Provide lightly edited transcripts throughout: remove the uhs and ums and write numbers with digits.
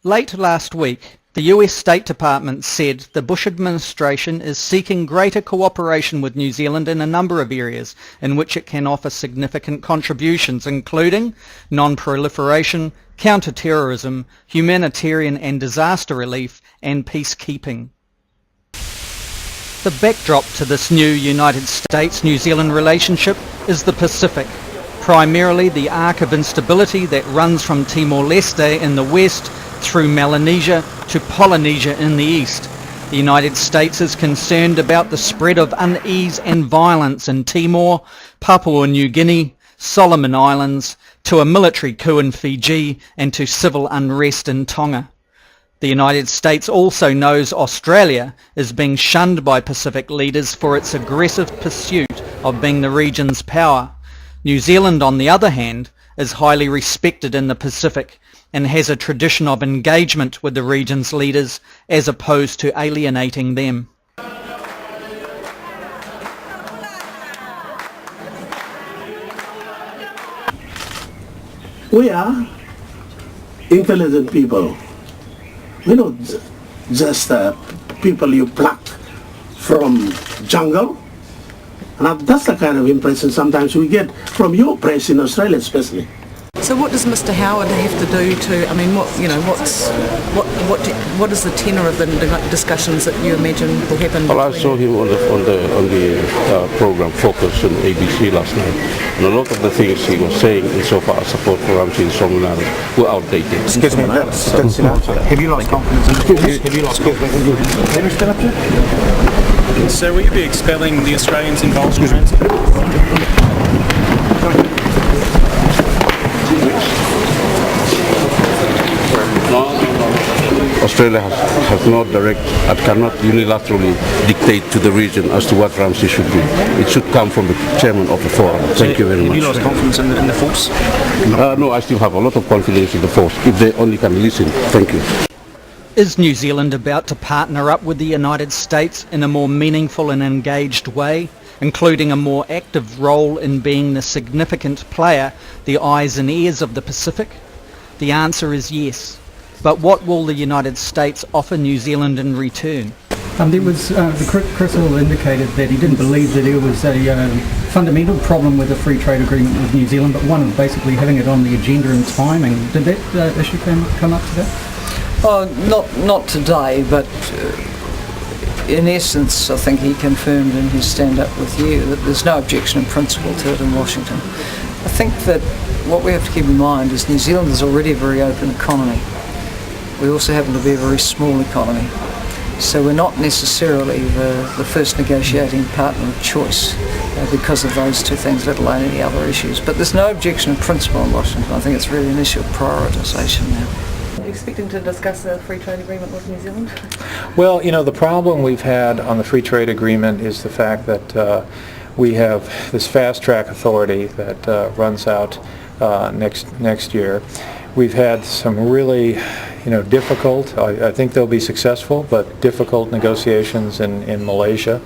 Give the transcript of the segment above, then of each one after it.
Late last week, the US State Department said the Bush administration is seeking greater cooperation with New Zealand in a number of areas in which it can offer significant contributions, including non-proliferation, counter-terrorism, humanitarian and disaster relief, and peacekeeping. The backdrop to this new United States-New Zealand relationship is the Pacific, primarily the Arc of Instability that runs from Timor-Leste in the west through Melanesia to Polynesia in the east. The United States is concerned about the spread of unease and violence in Timor, Papua New Guinea, Solomon Islands, to a military coup in Fiji, and to civil unrest in Tonga. The United States also knows Australia is being shunned by Pacific leaders for its aggressive pursuit of being the region's power. New Zealand, on the other hand, is highly respected in the Pacific and has a tradition of engagement with the region's leaders as opposed to alienating them. We are intelligent people. We're not just people you pluck from jungle. And that's the kind of impression sometimes we get from your press in Australia especially. So what does Mr. Howard have to do to, I mean, what is the tenor of the discussions that you imagine will happen? Well, I saw him on the program Focus on ABC last night, and a lot of the things he was saying insofar as support for Ramsey and Solomon Islands were outdated. Excuse me, have you lost confidence in the Have you lost confidence in the So will you be expelling the Australians involved in Ramsey? Australia has no direct and cannot unilaterally dictate to the region as to what Ramsey should be. It should come from the chairman of the forum. Thank you very much. Have you lost confidence in the force? No, I still have a lot of confidence in the force, if they only can listen. Thank you. Is New Zealand about to partner up with the United States in a more meaningful and engaged way, including a more active role in being the significant player, the eyes and ears of the Pacific? The answer is yes. But what will the United States offer New Zealand in return? There was, Chris Hill indicated that he didn't believe that there was a fundamental problem with a free trade agreement with New Zealand, but one of basically having it on the agenda and timing. Did that issue come up today? Not today, but in essence, I think he confirmed in his stand-up with you that there's no objection in principle to it in Washington. I think that what we have to keep in mind is New Zealand is already a very open economy. We also happen to be a very small economy. So we're not necessarily the first negotiating partner of choice because of those two things, let alone any other issues. But there's no objection in principle in Washington. I think it's really an issue of prioritisation now. Are you expecting to discuss the free trade agreement with New Zealand? Well, you know, the problem we've had on the free trade agreement is the fact that we have this fast-track authority that runs out next year. We've had some really, difficult, I think they'll be successful, but difficult negotiations in Malaysia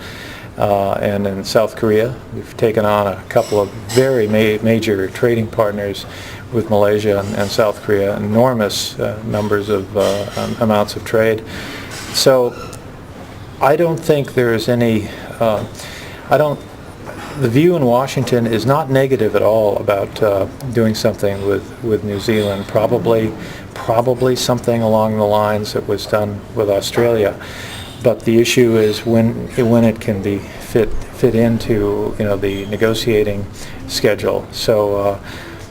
and in South Korea. We've taken on a couple of very major trading partners with Malaysia and South Korea, enormous numbers of amounts of trade. So I don't think there is any, the view in Washington is not negative at all about doing something with New Zealand, probably something along the lines that was done with Australia. But the issue is when it can be fit into the negotiating schedule. So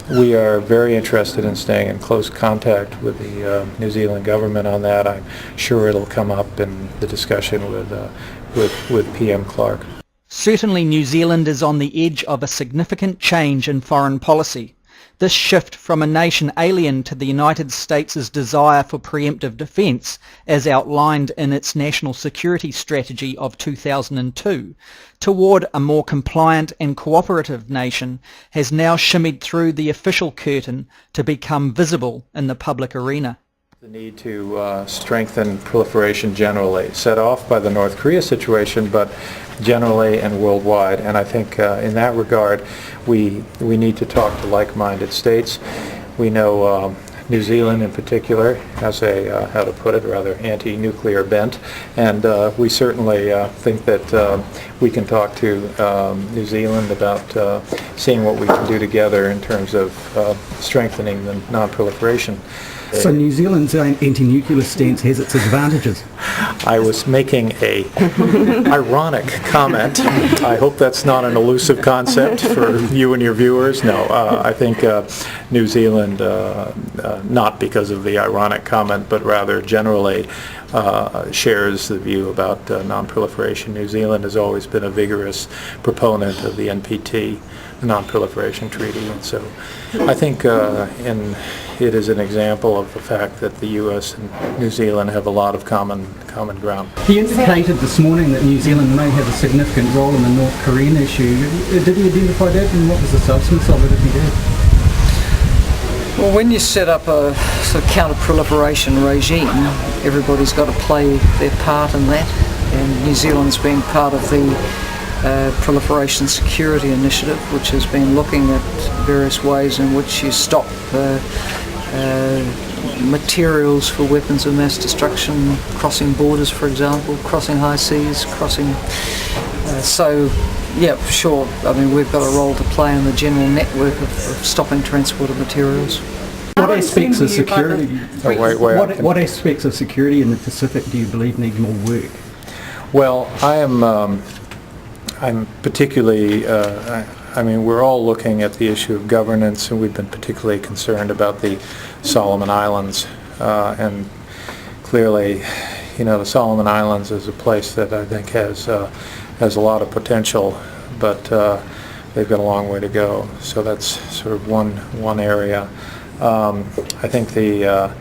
we are very interested in staying in close contact with the New Zealand government on that. I'm sure it'll come up in the discussion with PM Clark. Certainly New Zealand is on the edge of a significant change in foreign policy. This shift from a nation alien to the United States' desire for preemptive defence, as outlined in its National Security Strategy of 2002, toward a more compliant and cooperative nation has now shimmied through the official curtain to become visible in the public arena. The need to strengthen proliferation generally, set off by the North Korea situation, but generally and worldwide. And I think in that regard, we need to talk to like-minded states. We know New Zealand in particular has a, how to put it, rather anti-nuclear bent, and we certainly think that we can talk to New Zealand about seeing what we can do together in terms of strengthening the non-proliferation. So New Zealand's anti-nuclear stance has its advantages. I was making a ironic comment. I hope that's not an elusive concept for you and your viewers. No, I think New Zealand, not because of the ironic comment, but rather generally shares the view about non-proliferation. New Zealand has always been a vigorous proponent of the NPT, the Non-Proliferation Treaty, and so I think it is an example of the fact that the U.S. and New Zealand have a lot of common ground. He indicated this morning that New Zealand may have a significant role in the North Korean issue. Did he identify that, and what was the substance of it if he did? Well, when you set up a sort of counter-proliferation regime, everybody's got to play their part in that, and New Zealand's been part of the Proliferation Security Initiative, which has been looking at various ways in which you stop materials for weapons of mass destruction crossing borders, for example, crossing high seas, crossing. So, yeah, sure. I mean, we've got a role to play in the general network of stopping transport of materials. What aspects of security? What aspects of security in the Pacific do you believe need more work? Well, I'm particularly, I mean, we're all looking at the issue of governance, and we've been particularly concerned about the Solomon Islands. And clearly, you know, the Solomon Islands is a place that I think has a lot of potential, but they've got a long way to go. So that's sort of one area. I think the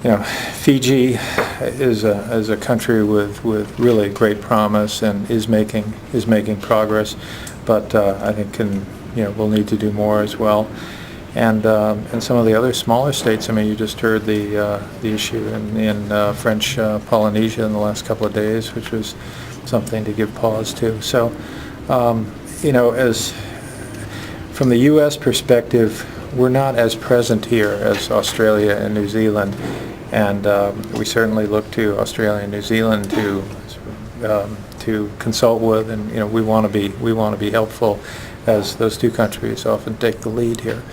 you know, Fiji is a country with really great promise and is making progress, but I think we'll need to do more as well. And some of the other smaller states. I mean, you just heard the issue in French Polynesia in the last couple of days, which was something to give pause to. So, you know, as from the U.S. perspective, we're not as present here as Australia and New Zealand. And we certainly look to Australia and New Zealand to consult with, and we want to be helpful, as those two countries often take the lead here.